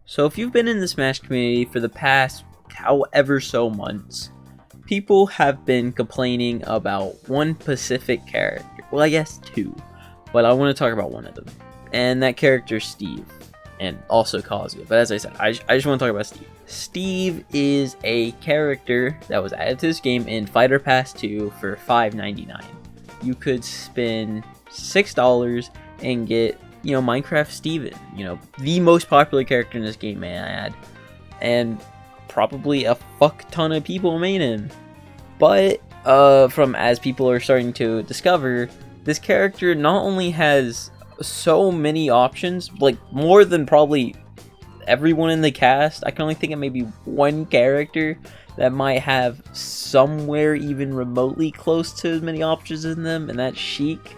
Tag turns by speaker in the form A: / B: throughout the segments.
A: So if you've been in the Smash community for the past however so months, people have been complaining about one specific character. Well, I guess two, but I want to talk about one of them. And that character is Steve, and also Kazuya. But as I said, I just want to talk about Steve. Steve is a character that was added to this game in Fighter Pass 2 for $5.99. You could spend $6 and get, Minecraft Steven, the most popular character in this game, may I add. And probably a fuck ton of people main him. But, as people are starting to discover, this character not only has so many options, like more than probably everyone in the cast. I can only think of maybe one character that might have somewhere even remotely close to as many options in them, and that's Sheik.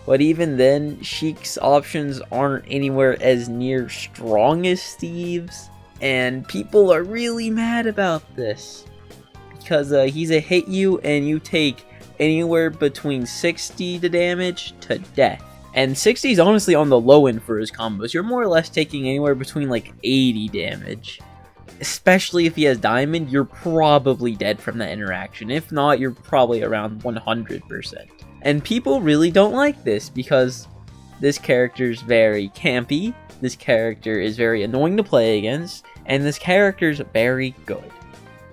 A: But even then, Sheik's options aren't anywhere as near strong as Steve's, and people are really mad about this because he's a hit you and you take anywhere between 60 to damage to death. And 60 is honestly on the low end for his combos. You're more or less taking anywhere between like 80 damage. Especially if he has diamond, you're probably dead from that interaction. If not, you're probably around 100%. And people really don't like this because this character is very campy. This character is very annoying to play against. And this character is very good.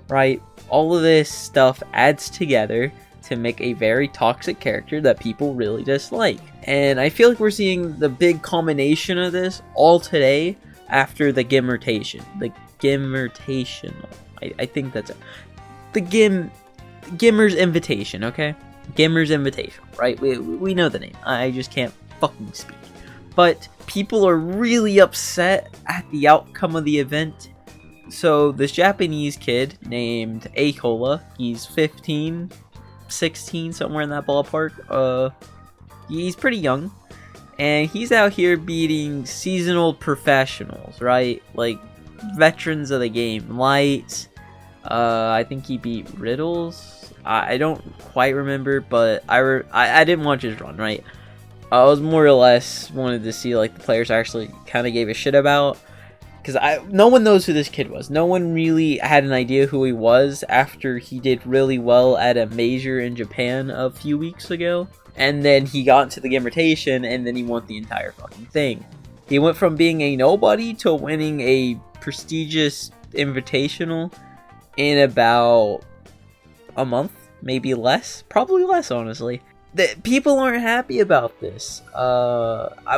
A: Right? All of this stuff adds together to make a very toxic character that people really dislike. And I feel like we're seeing the big culmination of this all today after the Gimmertation. The Gimmertational. I think that's it. The Gimmer's Invitation, okay? Gimmer's Invitation, right? We know the name. I just can't fucking speak. But people are really upset at the outcome of the event. So this Japanese kid named Akola, he's 15, 16, somewhere in that ballpark. He's pretty young, and he's out here beating seasonal professionals, right? Like veterans of the game. Light, I think he beat Riddles. I don't quite remember, but I didn't watch his run, right? I was more or less wanted to see like the players actually kind of gave a shit about. Because no one knows who this kid was. No one really had an idea who he was after he did really well at a major in Japan a few weeks ago. And then he got into the Gimmertation, and then he won the entire fucking thing. He went from being a nobody to winning a prestigious invitational in about a month. Maybe less. Probably less, honestly. People aren't happy about this.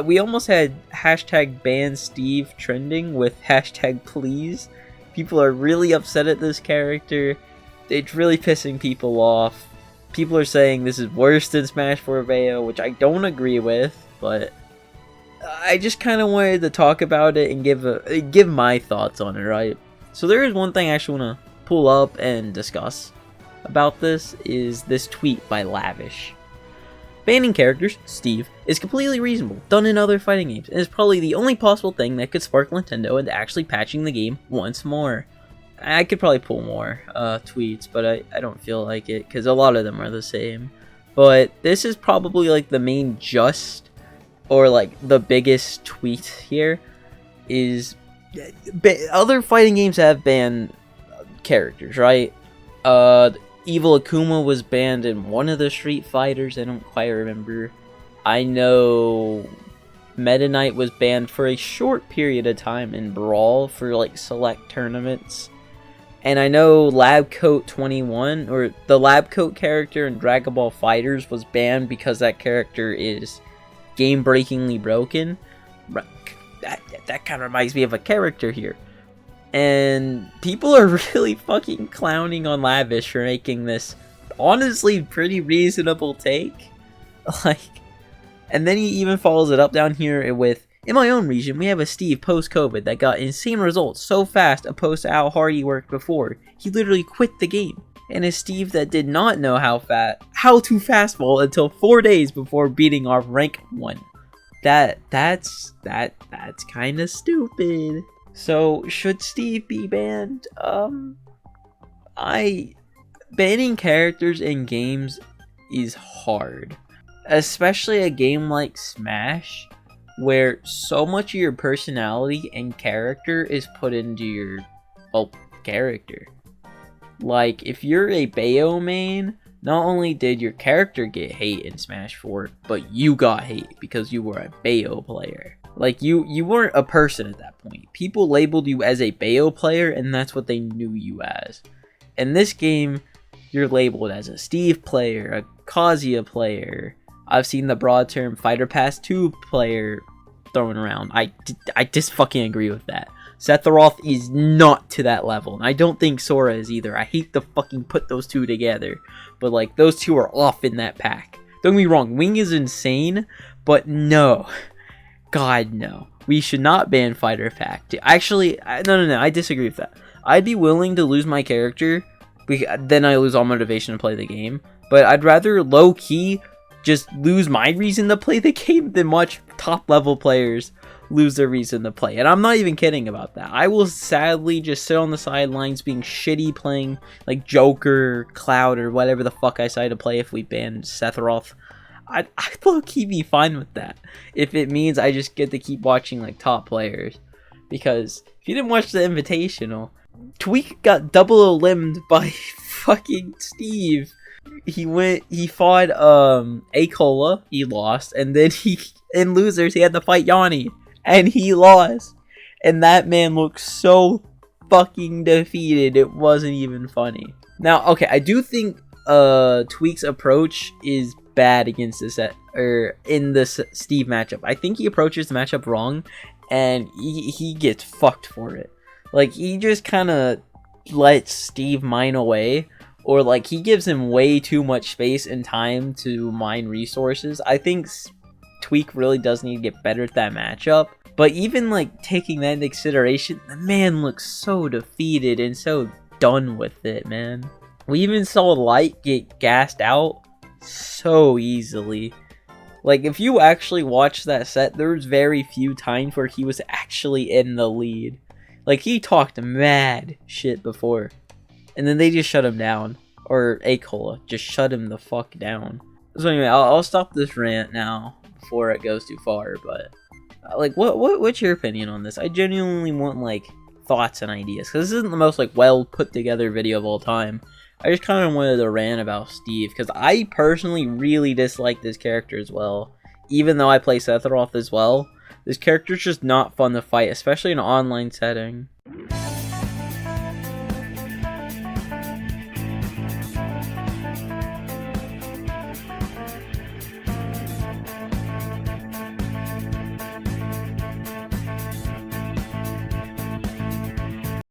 A: We almost had hashtag ban Steve trending with hashtag please. People are really upset at this character. It's really pissing people off. People are saying this is worse than Smash 4 Veo, which I don't agree with, but I just kind of wanted to talk about it and give my thoughts on it, right? So there is one thing I actually want to pull up and discuss about this, is this tweet by Lavish. Banning characters, Steve, is completely reasonable, done in other fighting games, and is probably the only possible thing that could spark Nintendo into actually patching the game once more. I could probably pull more tweets, but I don't feel like it, because a lot of them are the same. But this is probably like the main or like the biggest tweet here, is other fighting games have banned characters, right? Evil Akuma was banned in one of the Street Fighters, I don't quite remember. I know Meta Knight was banned for a short period of time in Brawl for like select tournaments. And I know Lab Coat 21, or the Lab Coat character in Dragon Ball FighterZ, was banned because that character is game-breakingly broken. That kind of reminds me of a character here. And people are really fucking clowning on Lavish for making this honestly pretty reasonable take. And then he even follows it up down here with, in my own region, we have a Steve post-COVID that got insane results so fast opposed to how hard he worked before. He literally quit the game. And a Steve that did not know how to fastball until 4 days before beating our rank 1. That's kind of stupid. So, should Steve be banned? Banning characters in games is hard. Especially a game like Smash, where so much of your personality and character is put into your, well, character. Like, if you're a Bayo main, not only did your character get hate in Smash 4, but you got hate because you were a Bayo player. Like, you weren't a person at that point. People labeled you as a Bayo player, and that's what they knew you as. In this game, you're labeled as a Steve player, a Kazuya player. I've seen the broad term Fighter Pass 2 player thrown around. I just fucking agree with that. Sephiroth is not to that level, and I don't think Sora is either. I hate to fucking put those two together, but like, those two are off in that pack. Don't get me wrong, Wing is insane, but no. God, no. We should not ban Fighter Pack 2. Actually, no, I disagree with that. I'd be willing to lose my character, then I lose all motivation to play the game, but I'd rather low-key just lose my reason to play the game than watch top-level players lose their reason to play. And I'm not even kidding about that. I will sadly just sit on the sidelines being shitty playing like Joker, Cloud, or whatever the fuck I decide to play if we ban Sephiroth. I'd low-key be fine with that if it means I just get to keep watching like top players. Because if you didn't watch the Invitational, Tweak got double limbed by fucking Steve. He fought Acola, he lost, and then in losers he had to fight Yanni, and he lost. And that man looked so fucking defeated, it wasn't even funny. Now, okay, I do think Tweak's approach is bad against this in this Steve matchup. I think he approaches the matchup wrong, and he gets fucked for it. Like, he just kind of lets Steve mine away, or like he gives him way too much space and time to mine resources. I think Tweak really does need to get better at that matchup. But even like taking that into consideration, the man looks so defeated and so done with it, man. We even saw Light get gassed out so easily. Like, if you actually watch that set, there's very few times where he was actually in the lead. Like, he talked mad shit before, and then they just shut him down. Or Acola just shut him the fuck down. So anyway, I'll stop this rant now before it goes too far. But like, what's your opinion on this? I genuinely want like thoughts and ideas, because this isn't the most like well put together video of all time. I just kind of wanted to rant about Steve, because I personally really dislike this character as well. Even though I play Sephiroth as well, this character's just not fun to fight, especially in an online setting.